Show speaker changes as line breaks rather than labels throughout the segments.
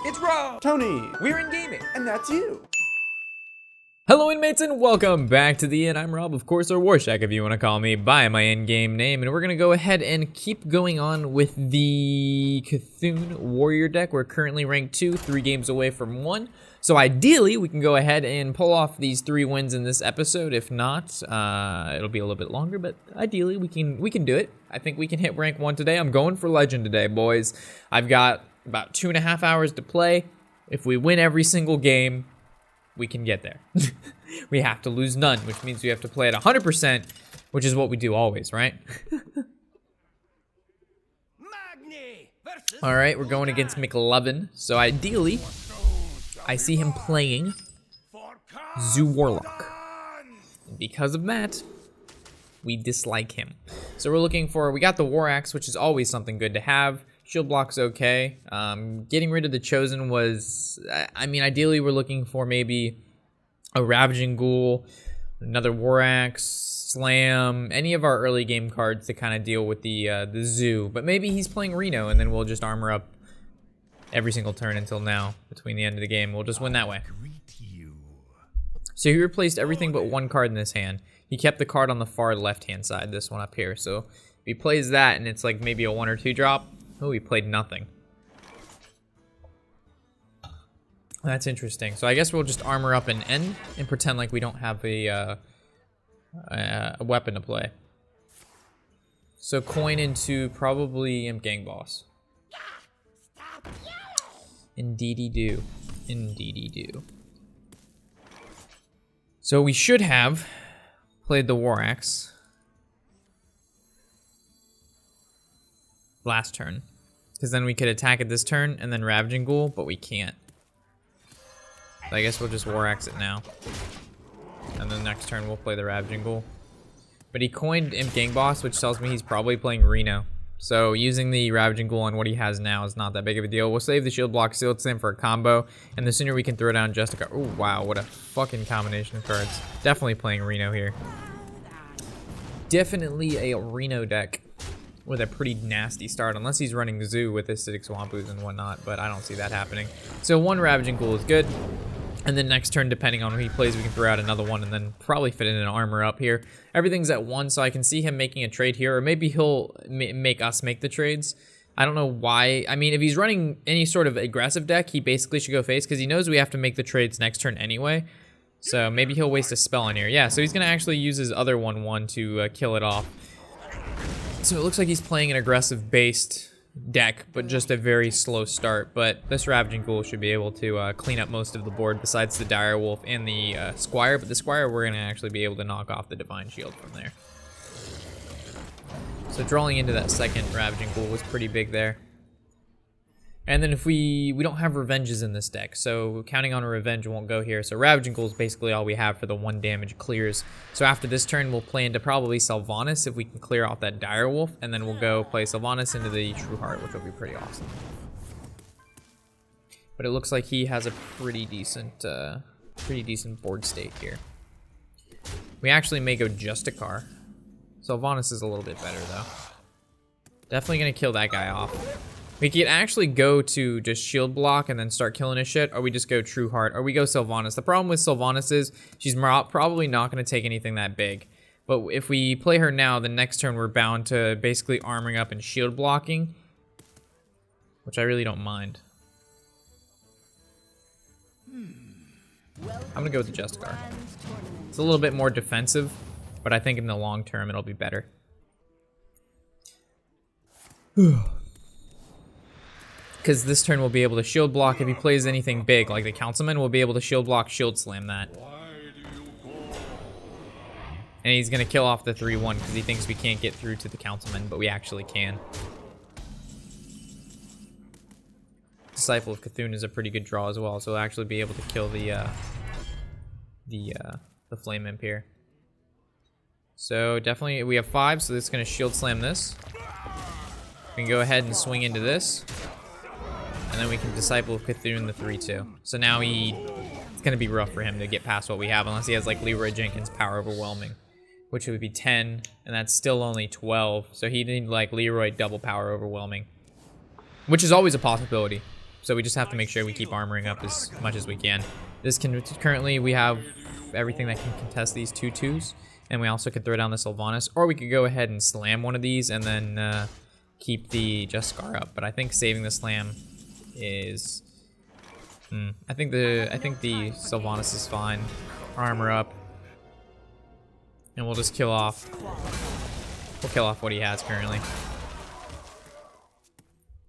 It's Rob!
Tony!
We're in gaming!
And that's you!
Hello inmates and welcome back to the Inn. I'm Rob, of course, or Warshak if you want to call me by my in-game name. And we're going to go ahead and keep going on with the Cthulhu Warrior deck. We're currently ranked 2, 3 games away from 1. So ideally, we can go ahead and pull off these 3 wins in this episode. If not, it'll be a little bit longer, but ideally we can do it. I think we can hit rank 1 today. I'm going for Legend today, boys. I've got about 2.5 hours to play. If we win every single game, we can get there. We have to lose none, which means we have to play at 100%, which is what we do always, right? All right, we're going against McLovin. So ideally, I see him playing Zoo Warlock. And because of that, we dislike him. So we're looking for, we got the War Axe, which is always something good to have. Shield block's okay. Getting rid of the Chosen was, I mean, ideally we're looking for maybe a Ravaging Ghoul, another War Axe, Slam, any of our early game cards to kind of deal with the Zoo. But maybe he's playing Reno, and then we'll just armor up every single turn until now, between the end of the game. We'll just win that way. So he replaced everything but one card in his hand. He kept the card on the far left-hand side, this one up here. So if he plays that, and it's like maybe a 1 or 2 drop, oh, he played nothing. That's interesting. So I guess we'll just armor up and end and pretend like we don't have a weapon to play. So coin into probably Imp Gang Boss. Indeedy do. Indeedy do. So we should have played the War Axe last turn, because then we could attack it this turn and then Ravaging Ghoul, but we can't. So I guess we'll just War Axe it now. And then next turn we'll play the Ravaging Ghoul. But he coined Imp Gang Boss, which tells me he's probably playing Reno. So using the Ravaging Ghoul on what he has now is not that big of a deal. We'll save the Shield Block, Sealed Slam for a combo, and the sooner we can throw down just a card. Oh wow, what a fucking combination of cards. Definitely playing Reno here. Definitely a Reno deck with a pretty nasty start, unless he's running Zoo with Acidic Swampus and whatnot, but I don't see that happening. So one Ravaging Ghoul is good, and then next turn, depending on who he plays, we can throw out another one and then probably fit in an armor up here. Everything's at 1, so I can see him making a trade here, or maybe he'll make us make the trades. I don't know why. I mean, if he's running any sort of aggressive deck, he basically should go face, because he knows we have to make the trades next turn anyway. So maybe he'll waste a spell on here. Yeah, so he's going to actually use his other 1/1 to kill it off. So it looks like he's playing an aggressive-based deck, but just a very slow start. But this Ravaging Ghoul should be able to clean up most of the board besides the Dire Wolf and the Squire. But the Squire, we're going to actually be able to knock off the Divine Shield from there. So drawing into that second Ravaging Ghoul was pretty big there. And then if we don't have Revenges in this deck, so counting on a Revenge won't go here. So Ravaging Ghoul is basically all we have for the 1 damage clears. So after this turn, we'll play into probably Sylvanas if we can clear off that Dire Wolf, and then we'll go play Sylvanas into the True Heart, which will be pretty awesome. But it looks like he has a pretty decent board state here. We actually may go Justicar. Sylvanas is a little bit better though. Definitely gonna kill that guy off. We could actually go to just Shield Block and then start killing his shit, or we just go True Heart, or we go Sylvanas. The problem with Sylvanas is she's probably not going to take anything that big. But if we play her now, the next turn we're bound to basically armoring up and shield blocking, which I really don't mind. I'm going to go with the Justicar. It's a little bit more defensive, but I think in the long term it'll be better. Because this turn we'll be able to shield block if he plays anything big, like the Councilman, we'll be able to shield block, shield slam that. And he's going to kill off the 3/1 because he thinks we can't get through to the Councilman, but we actually can. Disciple of Cthulhu is a pretty good draw as well, so we'll actually be able to kill the Flame Imp here. So definitely, we have 5, so this is going to shield slam this. We can go ahead and swing into this. And then we can Disciple of Cthulhu in the 3/2. So now it's going to be rough for him to get past what we have, unless he has like Leroy Jenkins Power Overwhelming, which would be 10, and that's still only 12. So he need like Leroy double Power Overwhelming, which is always a possibility. So we just have to make sure we keep armoring up as much as we can. This can currently we have everything that can contest these 2/2s, and we also could throw down the Sylvanas, or we could go ahead and slam one of these and then keep the Just Scar up. But I think saving the slam is. I think the Sylvanas is fine. Armor up, and we'll just kill off. We'll kill off what he has currently.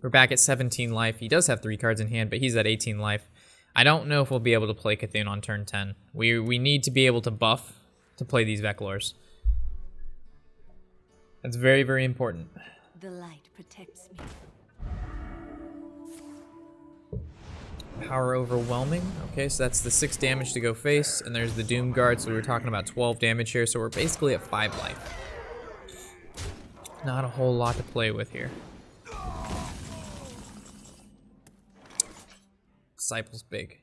We're back at 17 life. He does have 3 cards in hand, but he's at 18 life. I don't know if we'll be able to play Cthulhu on turn 10. We need to be able to buff to play these Veclors. That's very, very important.
The light protects me.
Power overwhelming. Okay, so that's the 6 damage to go face, and there's the Doom Guard, so we were talking about 12 damage here, so we're basically at 5 life. Not a whole lot to play with here. Disciple's big.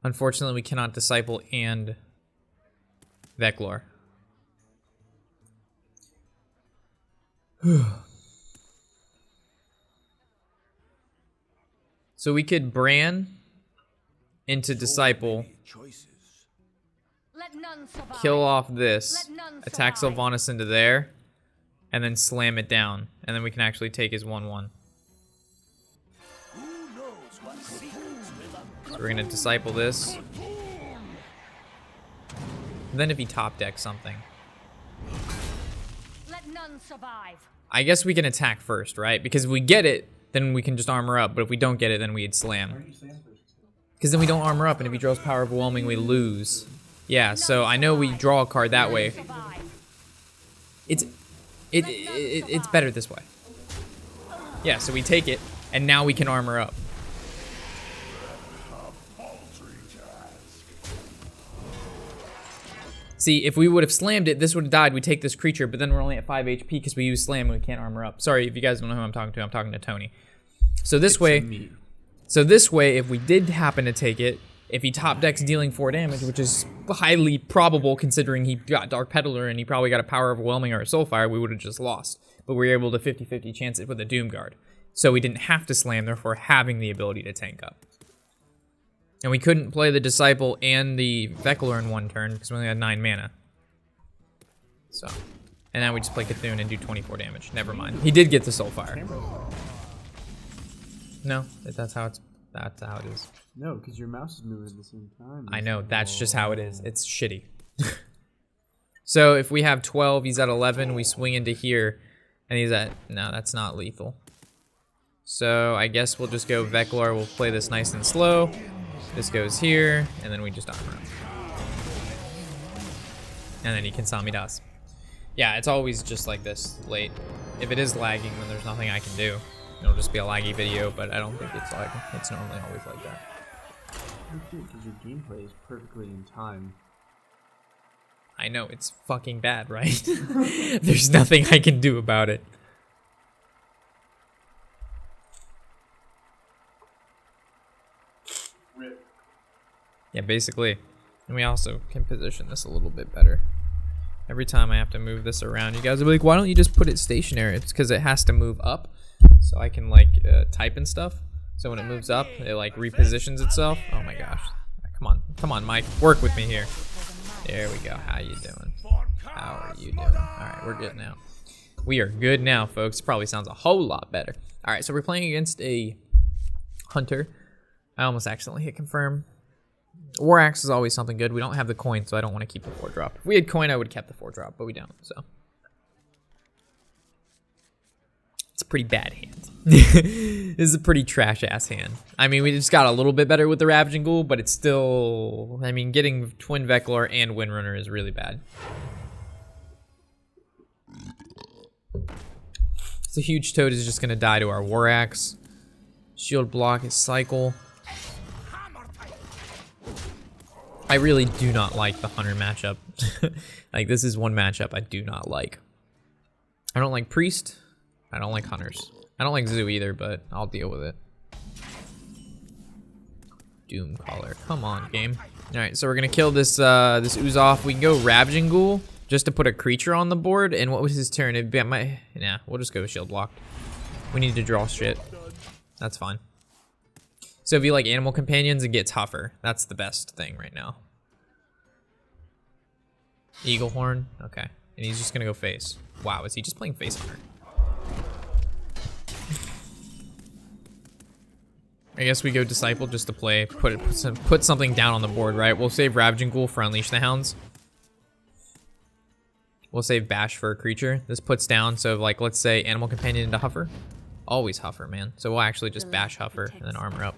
Unfortunately, we cannot Disciple and Veclor. So we could Bran into Disciple, kill off this, attack Sylvanas into there, and then slam it down. And then we can actually take his 1/1. So we're gonna Disciple this. And then if he top decks something.
Let none survive.
I guess we can attack first, right? Because if we get it, then we can just armor up. But if we don't get it, then we'd slam. Because then we don't armor up, and if he draws Power Overwhelming, we lose. Yeah, so I know we draw a card that way. It's better this way. Yeah, so we take it, and now we can armor up. See, if we would have slammed it, this would have died. We take this creature, but then we're only at 5 HP because we use slam and we can't armor up. Sorry if you guys don't know who I'm talking to Tony. So this way, if we did happen to take it, if he top decks dealing 4 damage, which is highly probable considering he got Dark Peddler and he probably got a Power Overwhelming or a Soulfire, we would have just lost. But we were able to 50-50 chance it with a Doom Guard. So we didn't have to slam, therefore having the ability to tank up. And we couldn't play the Disciple and the Veclor in one turn because we only had 9 mana. So, and now we just play Cthulhu and do 24 damage. Never mind. He did get the Soulfire. No, that's how it is.
No, because your mouse is moving at the same time.
I know, that's just how it is. It's shitty. So if we have 12, he's at 11, we swing into here, and he's at, no, that's not lethal. So I guess we'll just go Veclor, we'll play this nice and slow. This goes here, and then we just armor up. And then he can Sami Das. Yeah, it's always just like this late. If it is lagging, then there's nothing I can do. It'll just be a laggy video, but I don't think it's lagging. It's normally always like that.
Because your gameplay is perfectly in time.
I know, it's fucking bad, right? There's nothing I can do about it. Yeah, basically. And we also can position this a little bit better. Every time I have to move this around, you guys will be like, why don't you just put it stationary? It's because it has to move up. So I can like type and stuff. So when it moves up, it like repositions itself. Oh my gosh. Come on, Mike. Work with me here. There we go. How you doing? How are you doing? All right, we're good now. We are good now, folks. Probably sounds a whole lot better. All right, so we're playing against a hunter. I almost accidentally hit confirm. War Axe is always something good. We don't have the coin, so I don't want to keep the 4-drop. If we had coin, I would have kept the 4-drop, but we don't, so. It's a pretty bad hand. This is a pretty trash-ass hand. I mean, we just got a little bit better with the Ravaging Ghoul, but it's still... I mean, getting Twin Veclor and Windrunner is really bad. So Huge Toad is just going to die to our War Axe. Shield block is Cycle. I really do not like the Hunter matchup. Like, this is one matchup I do not like. I don't like Priest. I don't like Hunters. I don't like Zoo either, but I'll deal with it. Doom Caller. Come on, game. Alright, so we're gonna kill this this Ooze off. We can go Ravaging Ghoul just to put a creature on the board. And what was his turn? It'd be nah, we'll just go Shield Block. We need to draw shit. That's fine. So if you like animal companions, it gets Huffer. That's the best thing right now. Eagle Horn, okay. And he's just gonna go face. Wow, is he just playing face hunter? I guess we go Disciple just to play, put something down on the board, right? We'll save Ravaging Ghoul for Unleash the Hounds. We'll save Bash for a creature. This puts down, so like, let's say Animal Companion into Huffer. Always Huffer, man. So we'll actually just Bash Huffer and then armor up.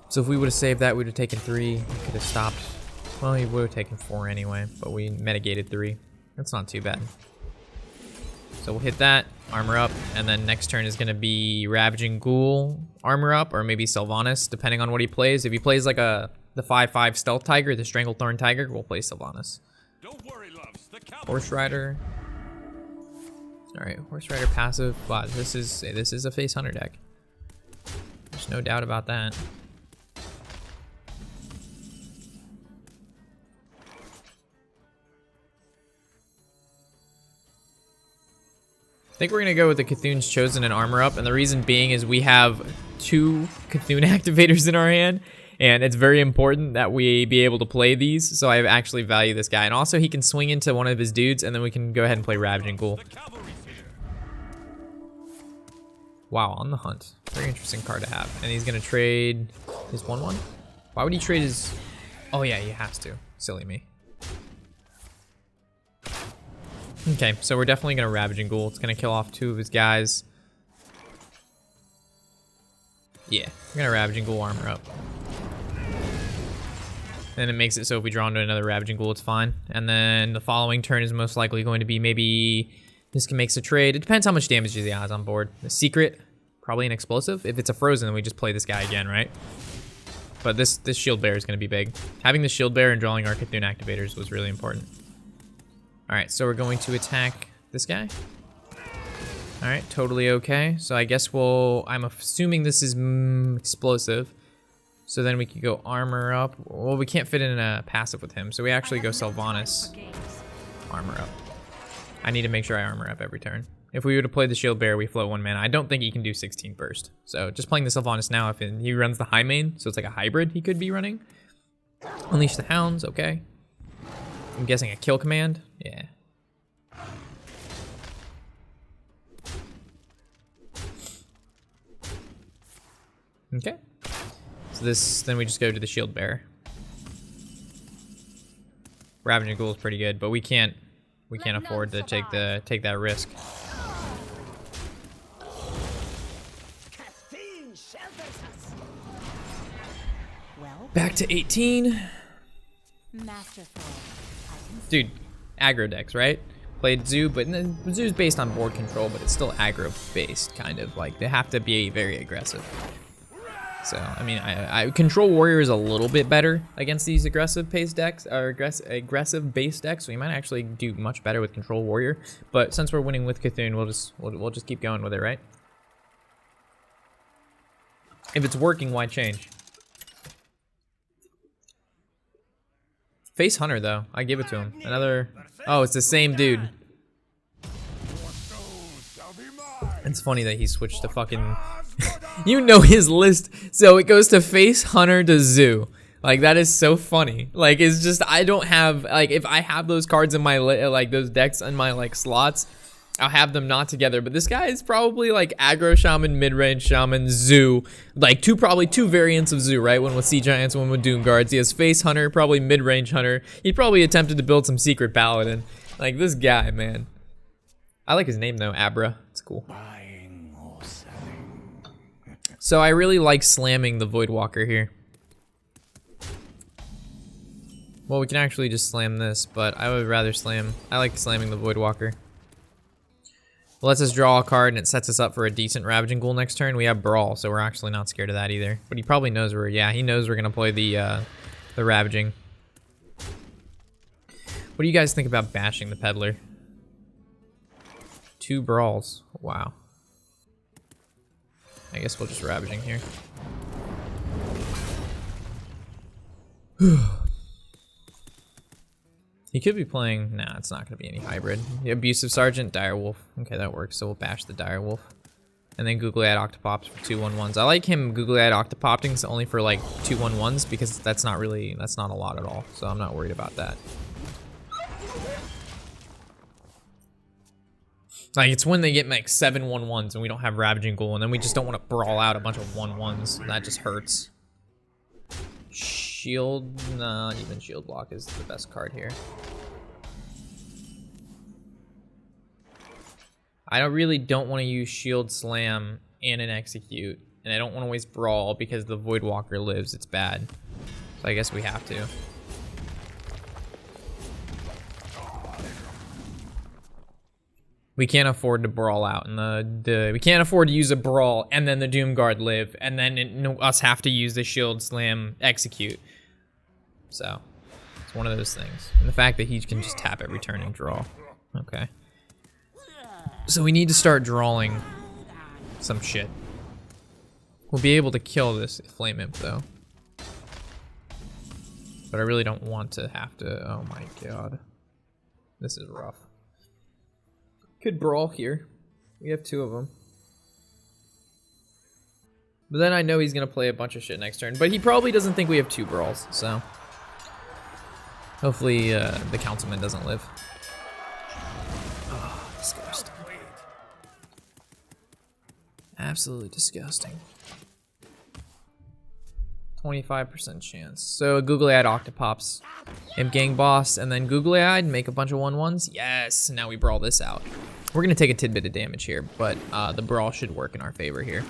So if we would have saved that, we would have taken 3. We could have stopped. Well, we would have taken 4 anyway, but we mitigated 3. That's not too bad. So we'll hit that, armor up, and then next turn is going to be Ravaging Ghoul, armor up, or maybe Sylvanas, depending on what he plays. If he plays like the 5/5 Stealth Tiger, the Stranglethorn Tiger, we'll play Sylvanas. Don't worry, loves. Horse Rider. All right, Horse Rider passive. Wow, this is a face hunter deck. There's no doubt about that. I think we're gonna go with the Cthulhu's Chosen and armor up, and the reason being is we have 2 Cthulhu activators in our hand, and it's very important that we be able to play these, so I actually value this guy. And also he can swing into one of his dudes, and then we can go ahead and play Ravaging Ghoul. Wow, on the hunt. Very interesting card to have. And he's gonna trade his 1/1? Why would he trade his... Oh yeah, he has to. Silly me. Okay, so we're definitely gonna Ravaging Ghoul. It's gonna kill off 2 of his guys. Yeah, we're gonna Ravaging Ghoul, armor up. And it makes it so if we draw into another Ravaging Ghoul, it's fine. And then the following turn is most likely going to be maybe this can make a trade. It depends how much damage he has on board. The secret, probably an explosive. If it's a frozen, then we just play this guy again, right? But this shield bearer is gonna be big. Having the shield bearer and drawing our Cthulhu activators was really important. All right, so we're going to attack this guy. All right, totally okay. So I guess I'm assuming this is explosive. So then we could go armor up. Well, we can't fit in a passive with him. So we actually go Sylvanas, armor up. I need to make sure I armor up every turn. If we were to play the shield bearer, we float 1 mana. I don't think he can do 16 burst. So just playing the Sylvanas now, if he runs the high main, so it's like a hybrid he could be running. Unleash the Hounds, okay. I'm guessing a kill command. Yeah. Okay. So then we just go to the shield bearer. Ravaging Ghoul is pretty good, but we can't afford to take that risk. Back to 18. Dude, aggro decks, right? Played Zoo, but Zoo's based on board control, but it's still aggro based, kind of. Like, they have to be very aggressive. So, I mean, I Control Warrior is a little bit better against these aggressive pace decks, or aggressive base decks, so we might actually do much better with Control Warrior. But since we're winning with Cthulhu, we'll just keep going with it, right? If it's working, why change? Face Hunter, though. I give it to him. Another... Oh, it's the same dude. It's funny that he switched to fucking... You know his list. So it goes to Face Hunter to Zoo. Like, that is so funny. Like, it's just... I don't have... Like, if I have those cards in my... Like, those decks in my, like, slots... I'll have them not together, but this guy is probably like aggro shaman, mid-range shaman, Zoo, like probably two variants of Zoo, right? One with Sea Giants, one with Doom Guards. He has Face Hunter, probably mid-range Hunter. He probably attempted to build some Secret Paladin. Like, this guy, man. I like his name though, Abra. It's cool. So I really like slamming the Voidwalker here. Well, we can actually just slam this, but I would rather slam... I like slamming the Voidwalker. Lets us draw a card and it sets us up for a decent Ravaging Ghoul next turn. We have Brawl, so we're actually not scared of that either. But he probably knows he knows we're gonna play the Ravaging. What do you guys think about bashing the Peddler? 2 Brawls, wow. I guess we'll just Ravaging here. He could be playing... Nah, it's not going to be any hybrid. The Abusive Sergeant, Direwolf. Okay, that works. So we'll bash the Direwolf. And then Googly Eyed Octopops for 2/1/1s. I like him Googly Eyed Octopopting only for like 2/1/1s because that's not a lot at all. So I'm not worried about that. Like, it's when they get like 7/1/1s and we don't have Ravaging Ghoul, and then we just don't want to brawl out a bunch of 1/1s. That just hurts. Shield, nah, even Shield Block is the best card here. I really don't want to use Shield Slam and an Execute, and I don't want to waste Brawl because the Voidwalker lives. It's bad. So I guess we have to. We can't afford to brawl out, and we can't afford to use a brawl and then the Doomguard live, and then us have to use the Shield Slam Execute. So it's one of those things. And the fact that he can just tap every turn and draw. Okay. So we need to start drawing some shit. We'll be able to kill this Flame Imp though, but I really don't want to have to. Oh my god, this is rough. Could brawl here. We have 2 of them. But then I know he's going to play a bunch of shit next turn. But he probably doesn't think we have 2 brawls, so. Hopefully the Councilman doesn't live. Oh, disgusting. Absolutely disgusting. 25% chance. So Googly Eyed Octopops, Imp Gang Boss, and then Googly Eyed, make a bunch of 1/1s. Yes, now we brawl this out. We're gonna take a tidbit of damage here, but the brawl should work in our favor here.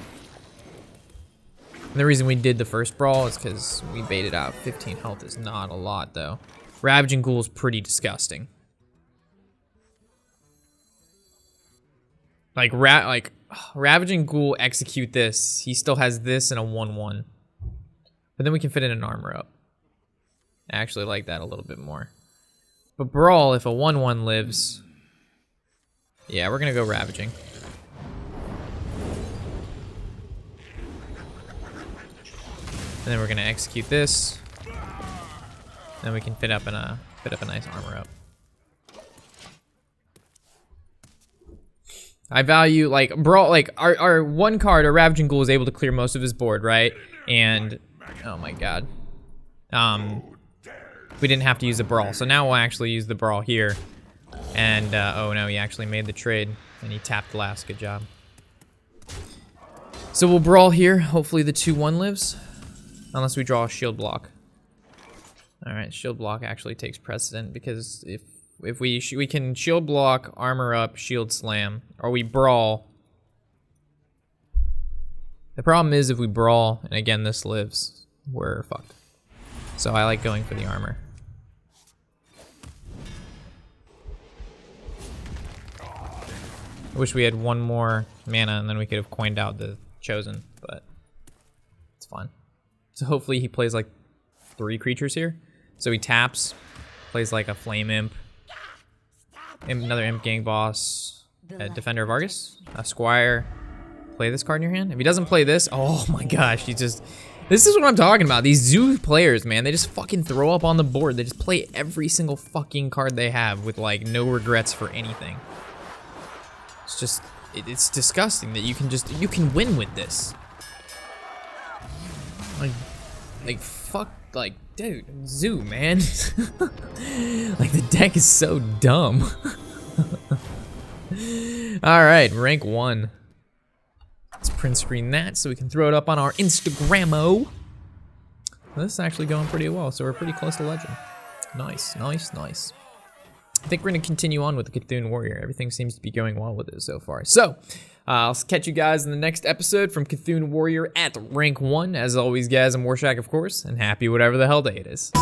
And the reason we did the first brawl is because we baited out. 15 health is not a lot though. Ravaging Ghoul is pretty disgusting. Like Ravaging Ghoul, execute this. He still has this and a 1/1. But then we can fit in an armor up. I actually like that a little bit more. But Brawl, if a 1/1 lives... Yeah, we're gonna go Ravaging. And then we're gonna execute this. Then we can fit up a nice armor up. I value, like, Brawl, like, our one card, our Ravaging Ghoul, is able to clear most of his board, right? And... Oh my god. We didn't have to use the Brawl, so now we'll actually use the Brawl here. And, oh no, he actually made the trade, and he tapped last. Good job. So we'll Brawl here. Hopefully the 2/1 lives. Unless we draw a Shield Block. Alright, Shield Block actually takes precedent, because if we can Shield Block, Armor Up, Shield Slam, or we Brawl. The problem is if we Brawl, and again this lives, we're fucked. So I like going for the armor. I wish we had one more mana and then we could have coined out the Chosen, but it's fine. So hopefully he plays like 3 creatures here. So he taps, plays like a Flame Imp, another Imp Gang Boss, a Defender of Argus, a Squire. Play this card in your hand. If he doesn't play this, oh my gosh, this is what I'm talking about. These Zoo players, man, they just fucking throw up on the board. They just play every single fucking card they have with like no regrets for anything. It's just, it's disgusting that you can win with this. Like fuck, like, dude, Zoo, man. Like the deck is so dumb. All right, rank 1. Let's print screen that so we can throw it up on our Instagramo. This is actually going pretty well, so we're pretty close to legend. Nice, nice, nice. I think we're going to continue on with the Cthulhu Warrior. Everything seems to be going well with it so far. So, I'll catch you guys in the next episode from Cthulhu Warrior at rank 1. As always, guys, I'm Warshak, of course, and happy whatever the hell day it is.